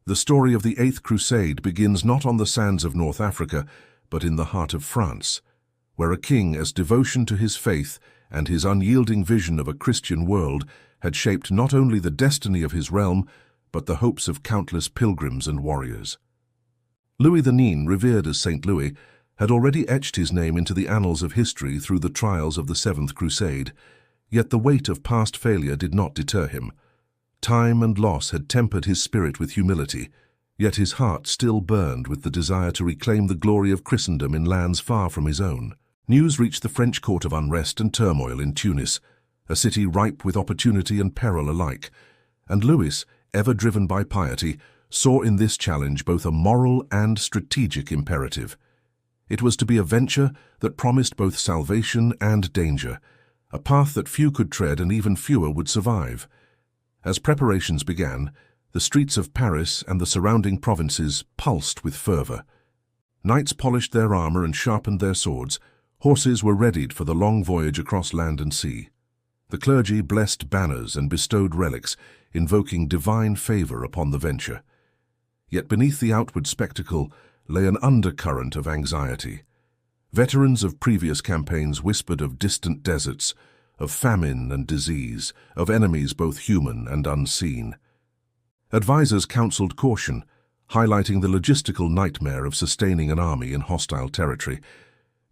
The story of the Eighth Crusade begins not on the sands of North Africa, but in the heart of France, where a king, as devotion to his faith and his unyielding vision of a Christian world, had shaped not only the destiny of his realm, but the hopes of countless pilgrims and warriors. Louis the Nene, revered as Saint Louis, had already etched his name into the annals of history through the trials of the Seventh Crusade, yet the weight of past failure did not deter him. Time and loss had tempered his spirit with humility, yet his heart still burned with the desire to reclaim the glory of Christendom in lands far from his own. News reached the French court of unrest and turmoil in Tunis, a city ripe with opportunity and peril alike, and Louis, ever driven by piety, saw in this challenge both a moral and strategic imperative. It was to be a venture that promised both salvation and danger, a path that few could tread and even fewer would survive. As preparations began, the streets of Paris and the surrounding provinces pulsed with fervor. Knights polished their armor and sharpened their swords. Horses were readied for the long voyage across land and sea. The clergy blessed banners and bestowed relics, invoking divine favor upon the venture. Yet beneath the outward spectacle lay an undercurrent of anxiety. Veterans of previous campaigns whispered of distant deserts, of famine and disease, of enemies both human and unseen. Advisors counseled caution, highlighting the logistical nightmare of sustaining an army in hostile territory.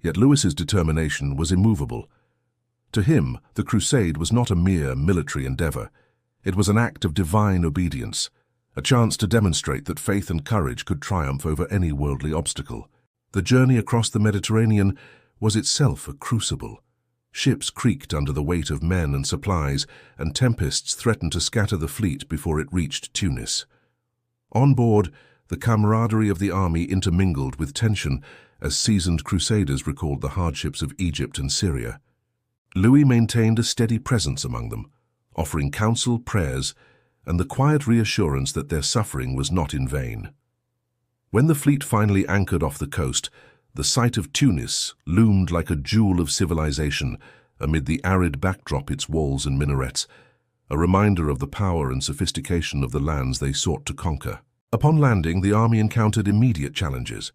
Yet Louis's determination was immovable. To him, the crusade was not a mere military endeavor. It was an act of divine obedience, a chance to demonstrate that faith and courage could triumph over any worldly obstacle. The journey across the Mediterranean was itself a crucible. Ships creaked under the weight of men and supplies, and tempests threatened to scatter the fleet before it reached Tunis. On board, the camaraderie of the army intermingled with tension as seasoned crusaders recalled the hardships of Egypt and Syria. Louis maintained a steady presence among them, offering counsel, prayers, and the quiet reassurance that their suffering was not in vain. When the fleet finally anchored off the coast, the sight of Tunis loomed like a jewel of civilization amid the arid backdrop its walls and minarets, a reminder of the power and sophistication of the lands they sought to conquer. Upon landing, the army encountered immediate challenges.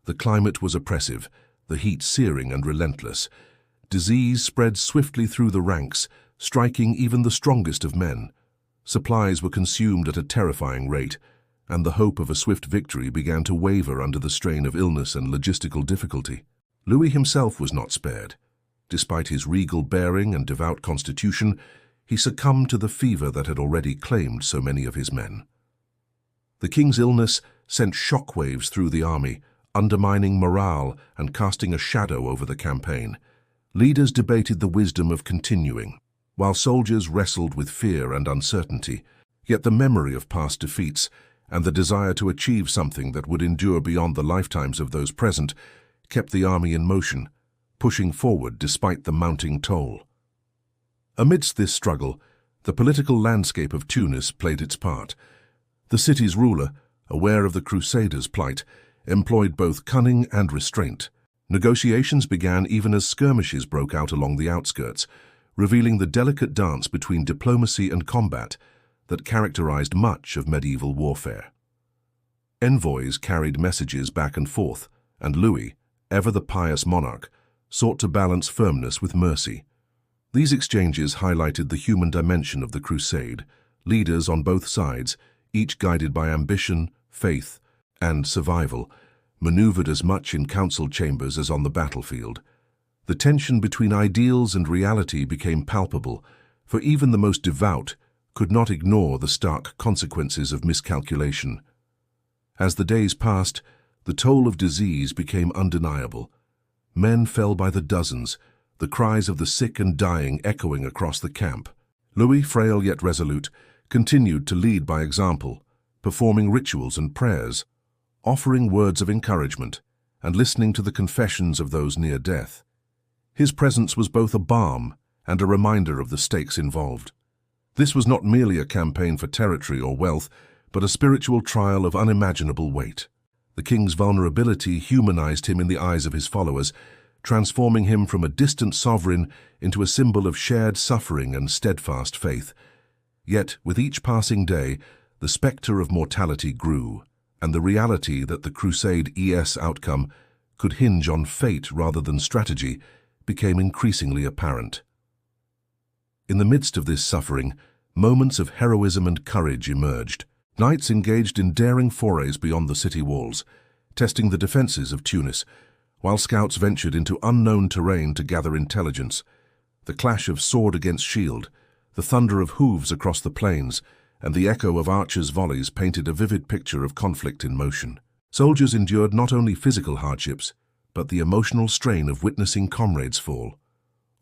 The climate was oppressive, the heat searing and relentless. Disease spread swiftly through the ranks, striking even the strongest of men. Supplies were consumed at a terrifying rate, and the hope of a swift victory began to waver under the strain of illness and logistical difficulty. Louis himself was not spared. Despite his regal bearing and devout constitution, he succumbed to the fever that had already claimed so many of his men. The king's illness sent shockwaves through the army, undermining morale and casting a shadow over the campaign. Leaders debated the wisdom of continuing, while soldiers wrestled with fear and uncertainty. Yet the memory of past defeats and the desire to achieve something that would endure beyond the lifetimes of those present kept the army in motion, pushing forward despite the mounting toll. Amidst this struggle, the political landscape of Tunis played its part. The city's ruler, aware of the Crusaders' plight, employed both cunning and restraint. Negotiations began even as skirmishes broke out along the outskirts, revealing the delicate dance between diplomacy and combat that characterized much of medieval warfare. Envoys carried messages back and forth, and Louis, ever the pious monarch, sought to balance firmness with mercy. These exchanges highlighted the human dimension of the crusade. Leaders on both sides, each guided by ambition, faith, and survival, maneuvered as much in council chambers as on the battlefield. The tension between ideals and reality became palpable, for even the most devout could not ignore the stark consequences of miscalculation. As the days passed, the toll of disease became undeniable. Men fell by the dozens, the cries of the sick and dying echoing across the camp. Louis, frail yet resolute, continued to lead by example, performing rituals and prayers, offering words of encouragement, and listening to the confessions of those near death. His presence was both a balm and a reminder of the stakes involved. This was not merely a campaign for territory or wealth, but a spiritual trial of unimaginable weight. The king's vulnerability humanized him in the eyes of his followers, transforming him from a distant sovereign into a symbol of shared suffering and steadfast faith. Yet, with each passing day, the spectre of mortality grew, and the reality that the Crusade-ES outcome could hinge on fate rather than strategy became increasingly apparent. In the midst of this suffering, moments of heroism and courage emerged. Knights engaged in daring forays beyond the city walls, testing the defenses of Tunis, while scouts ventured into unknown terrain to gather intelligence. The clash of sword against shield, the thunder of hooves across the plains, and the echo of archers' volleys painted a vivid picture of conflict in motion. Soldiers endured not only physical hardships, but the emotional strain of witnessing comrades fall,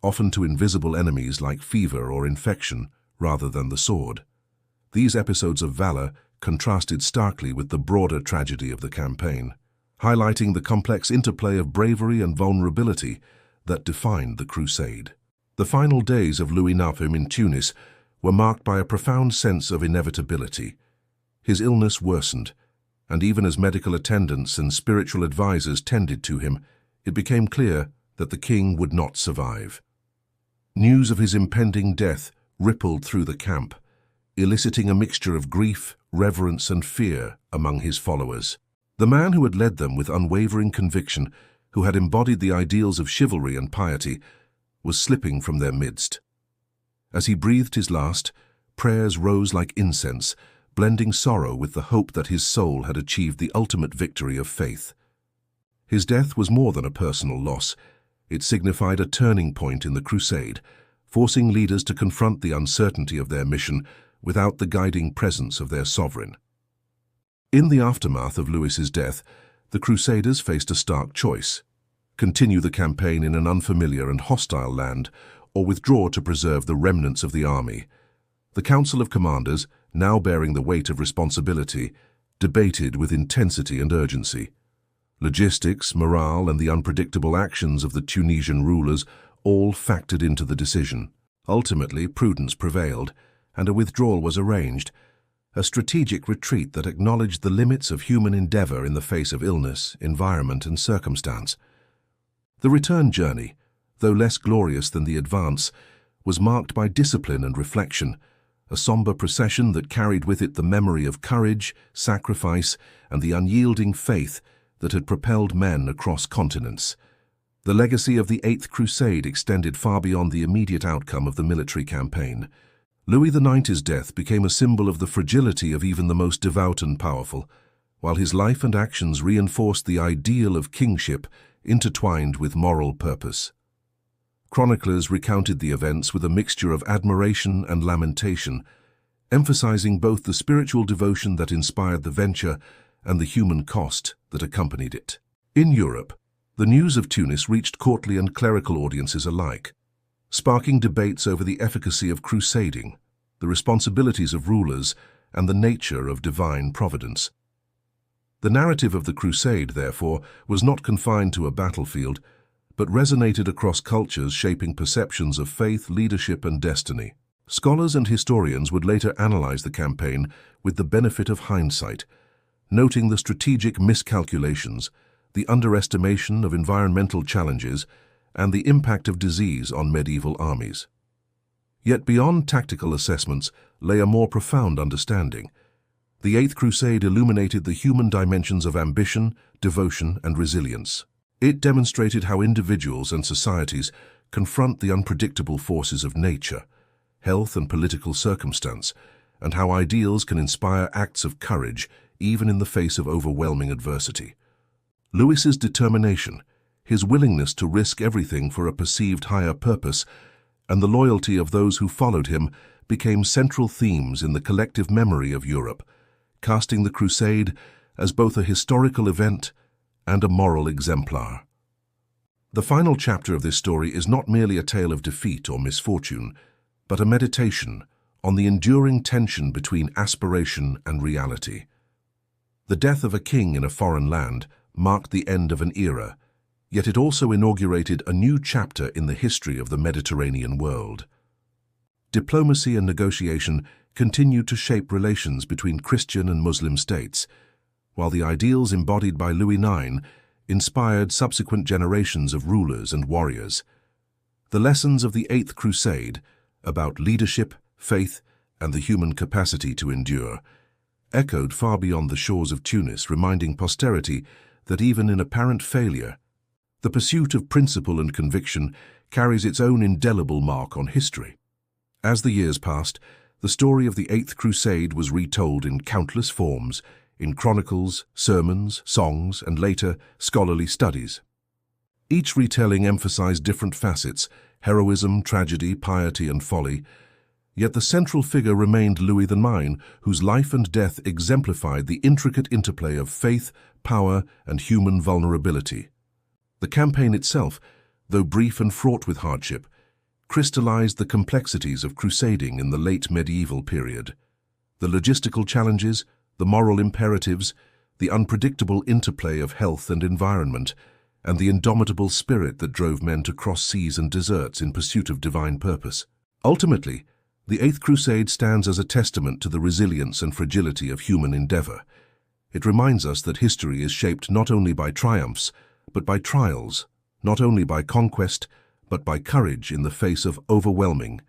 often to invisible enemies like fever or infection rather than the sword. These episodes of valor contrasted starkly with the broader tragedy of the campaign, highlighting the complex interplay of bravery and vulnerability that defined the Crusade. The final days of Louis IX in Tunis were marked by a profound sense of inevitability. His illness worsened, and even as medical attendants and spiritual advisors tended to him, it became clear that the king would not survive. News of his impending death rippled through the camp, eliciting a mixture of grief, reverence, and fear among his followers. The man who had led them with unwavering conviction, who had embodied the ideals of chivalry and piety, was slipping from their midst. As he breathed his last, prayers rose like incense, blending sorrow with the hope that his soul had achieved the ultimate victory of faith. His death was more than a personal loss. It signified a turning point in the Crusade, forcing leaders to confront the uncertainty of their mission without the guiding presence of their sovereign. In the aftermath of Louis's death, the Crusaders faced a stark choice: continue the campaign in an unfamiliar and hostile land, or withdraw to preserve the remnants of the army. The Council of Commanders, now bearing the weight of responsibility, debated with intensity and urgency. Logistics, morale, and the unpredictable actions of the Tunisian rulers all factored into the decision. Ultimately, prudence prevailed, and a withdrawal was arranged, a strategic retreat that acknowledged the limits of human endeavor in the face of illness, environment, and circumstance. The return journey, though less glorious than the advance, was marked by discipline and reflection, a somber procession that carried with it the memory of courage, sacrifice, and the unyielding faith that had propelled men across continents. The legacy of the Eighth Crusade extended far beyond the immediate outcome of the military campaign. Louis IX's death became a symbol of the fragility of even the most devout and powerful, while his life and actions reinforced the ideal of kingship intertwined with moral purpose. Chroniclers recounted the events with a mixture of admiration and lamentation, emphasizing both the spiritual devotion that inspired the venture and the human cost that accompanied it. In Europe, the news of Tunis reached courtly and clerical audiences alike, sparking debates over the efficacy of crusading, the responsibilities of rulers, and the nature of divine providence. The narrative of the Crusade, therefore, was not confined to a battlefield, but resonated across cultures, shaping perceptions of faith, leadership, and destiny. Scholars and historians would later analyze the campaign with the benefit of hindsight, noting the strategic miscalculations, the underestimation of environmental challenges, and the impact of disease on medieval armies. Yet beyond tactical assessments lay a more profound understanding. The Eighth Crusade illuminated the human dimensions of ambition, devotion, and resilience. It demonstrated how individuals and societies confront the unpredictable forces of nature, health, and political circumstance, and how ideals can inspire acts of courage even in the face of overwhelming adversity. Louis's determination, his willingness to risk everything for a perceived higher purpose, and the loyalty of those who followed him became central themes in the collective memory of Europe, casting the Crusade as both a historical event and a moral exemplar. The final chapter of this story is not merely a tale of defeat or misfortune, but a meditation on the enduring tension between aspiration and reality. The death of a king in a foreign land marked the end of an era, yet it also inaugurated a new chapter in the history of the Mediterranean world. Diplomacy and negotiation continued to shape relations between Christian and Muslim states, while the ideals embodied by Louis IX inspired subsequent generations of rulers and warriors. The lessons of the Eighth Crusade, about leadership, faith, and the human capacity to endure, echoed far beyond the shores of Tunis, reminding posterity that even in apparent failure, the pursuit of principle and conviction carries its own indelible mark on history. As the years passed, the story of the Eighth Crusade was retold in countless forms, in chronicles, sermons, songs, and later, scholarly studies. Each retelling emphasized different facets: heroism, tragedy, piety, and folly. Yet the central figure remained Louis IX, whose life and death exemplified the intricate interplay of faith, power, and human vulnerability. The campaign itself, though brief and fraught with hardship, crystallized the complexities of crusading in the late medieval period. The logistical challenges, the moral imperatives, the unpredictable interplay of health and environment, and the indomitable spirit that drove men to cross seas and deserts in pursuit of divine purpose. Ultimately, the Eighth Crusade stands as a testament to the resilience and fragility of human endeavor. It reminds us that history is shaped not only by triumphs, but by trials, not only by conquest, but by courage in the face of overwhelming